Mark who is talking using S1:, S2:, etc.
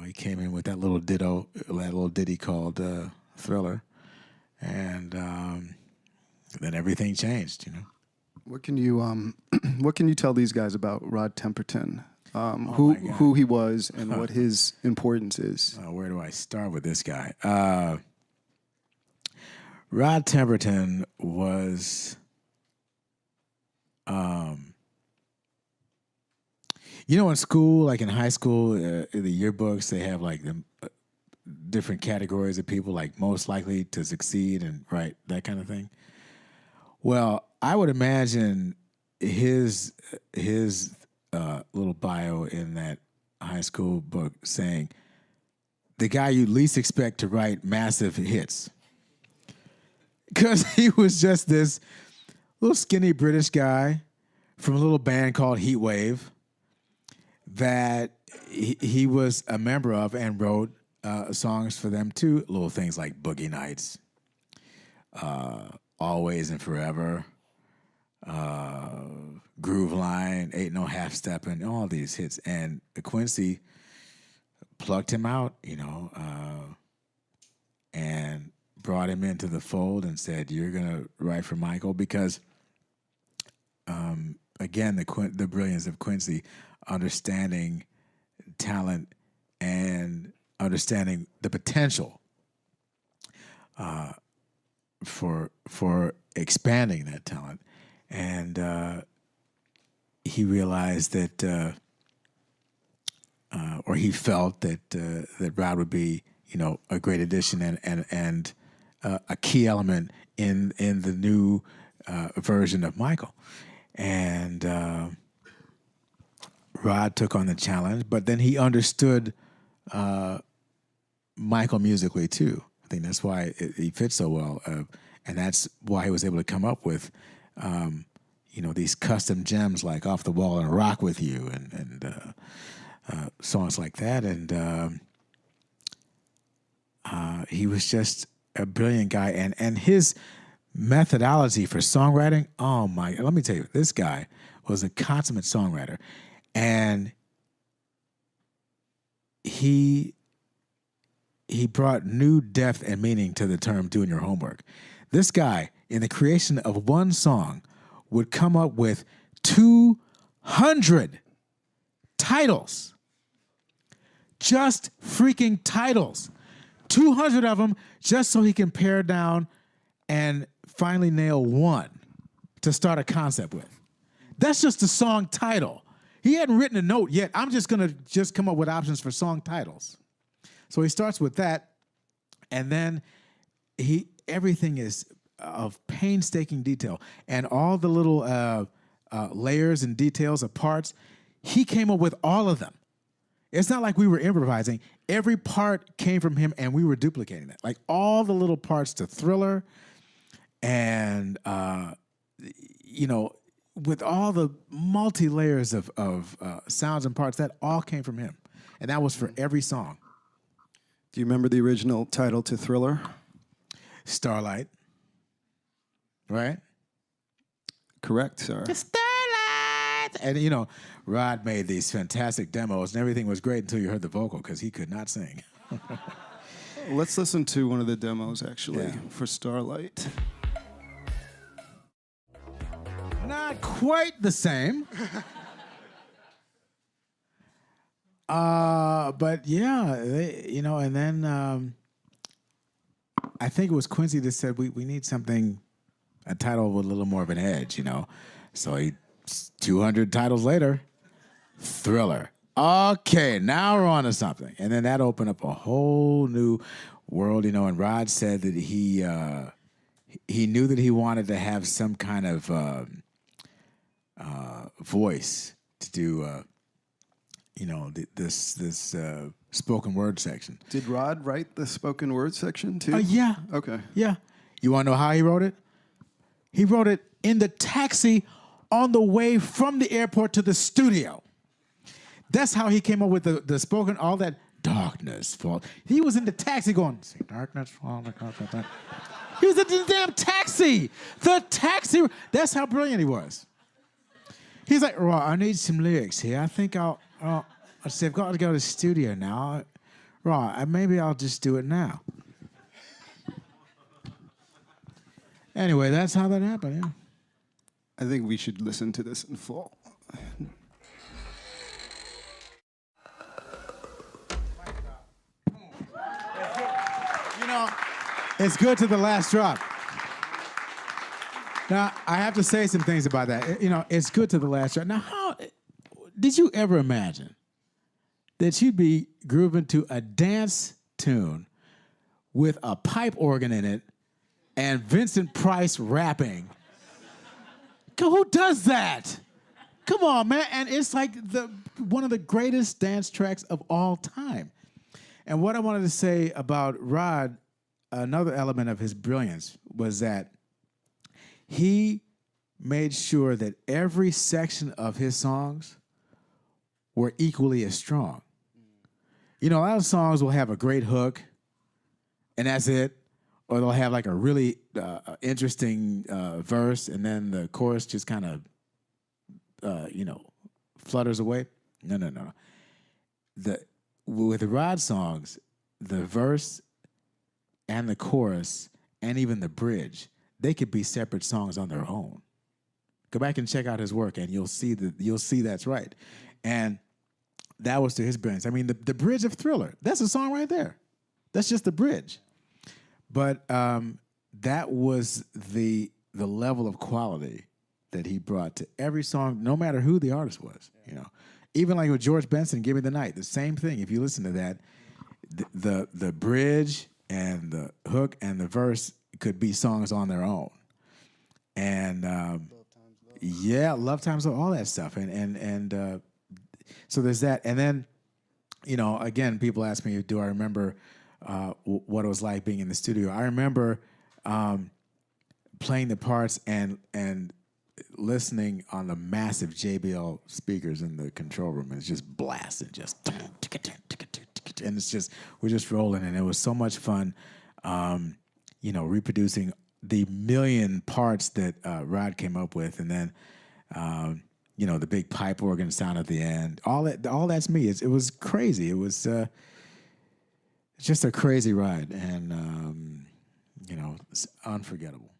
S1: he came in with that little ditty called Thriller, and then everything changed.
S2: What can you what can you tell these guys about Rod Temperton? Who he was and what his importance is.
S1: Where do I start with this guy? Rod Temperton was, in school, like in high school, in the yearbooks, they have like the different categories of people, like most likely to succeed and that kind of thing. Well, I would imagine his little bio in that high school book saying, the guy you least expect to write massive hits. Because he was just this little skinny British guy from a little band called Heatwave that he was a member of and wrote songs for them too. Little things like Boogie Nights, Always and Forever, Groove Line, Ain't No Half Steppin', all these hits. And Quincy plucked him out, and brought him into the fold and said, you're going to write for Michael, because, again, the brilliance of Quincy, understanding talent and understanding the potential for expanding that talent. And he realized that, or he felt that Rod would be, a great addition and a key element in the new version of Michael. And Rod took on the challenge, but then he understood Michael musically too. I think that's why he fits so well, and that's why he was able to come up with, these custom gems like "Off the Wall" and "Rock with You" and songs like that. And he was just a brilliant guy, and his methodology for songwriting. Oh my! Let me tell you, this guy was a consummate songwriter, and he brought new depth and meaning to the term "doing your homework." This guy, in the creation of one song, would come up with 200 titles. Just freaking titles. 200 of them just so he can pare down and finally nail one to start a concept with. That's just the song title. He hadn't written a note yet. I'm just going to come up with options for song titles. So he starts with that, and then everything is of painstaking detail, and all the little layers and details of parts, he came up with all of them. It's not like we were improvising. Every part came from him, and we were duplicating that. Like all the little parts to Thriller, and with all the multi-layers of sounds and parts, that all came from him, and that was for every song.
S2: Do you remember the original title to Thriller?
S1: Starlight. Right?
S2: Correct, sir.
S1: Starlight! And, Rod made these fantastic demos, and everything was great until you heard the vocal, because he could not sing.
S2: Let's listen to one of the demos, actually, for Starlight.
S1: Not quite the same. But yeah, and then I think it was Quincy that said we need something, a title with a little more of an edge, So 200 titles later, Thriller. Okay, now we're on to something. And then that opened up a whole new world, and Rod said that he knew that he wanted to have some kind of voice to do this spoken word section.
S2: Did Rod write the spoken word section too?
S1: Yeah.
S2: Okay.
S1: Yeah. You want to know how he wrote it? He wrote it in the taxi on the way from the airport to the studio. That's how he came up with the spoken, all that darkness fall. He was in the taxi going, see darkness fall. He was in the damn taxi. The taxi. That's how brilliant he was. He's like, right, I need some lyrics here. I think I've got to go to the studio now. Rod, maybe I'll just do it now. Anyway, that's how that happened, yeah.
S2: I think we should listen to this in full.
S1: You know, it's good to the last drop. Now, I have to say some things about that. You know, it's good to the last drop. Now, how did you ever imagine that you'd be grooving to a dance tune with a pipe organ in it and Vincent Price rapping? Who does that? Come on, man. And it's like one of the greatest dance tracks of all time. And what I wanted to say about Rod, another element of his brilliance was that he made sure that every section of his songs were equally as strong. You know, a lot of songs will have a great hook, and that's it. Or they'll have like a really interesting verse, and then the chorus just kind of, flutters away. No. With the Rod songs, the verse and the chorus and even the bridge, they could be separate songs on their own. Go back and check out his work, and you'll see that's right. And that was to his brilliance. I mean, the bridge of Thriller, that's a song right there. That's just the bridge. But that was the level of quality that he brought to every song, no matter who the artist was. You know, even like with George Benson, "Give Me the Night," the same thing. If you listen to that, the bridge and the hook and the verse could be songs on their own. And Love Times Love, all that stuff. And so there's that. And then, you know, again, people ask me, do I remember what it was like being in the studio? I remember playing the parts and listening on the massive JBL speakers in the control room. It's just blasting, and it's just, we're just rolling, and it was so much fun, reproducing the million parts that Rod came up with, and then the big pipe organ sound at the end. All that's me. It was crazy. It was just a crazy ride, and it's unforgettable.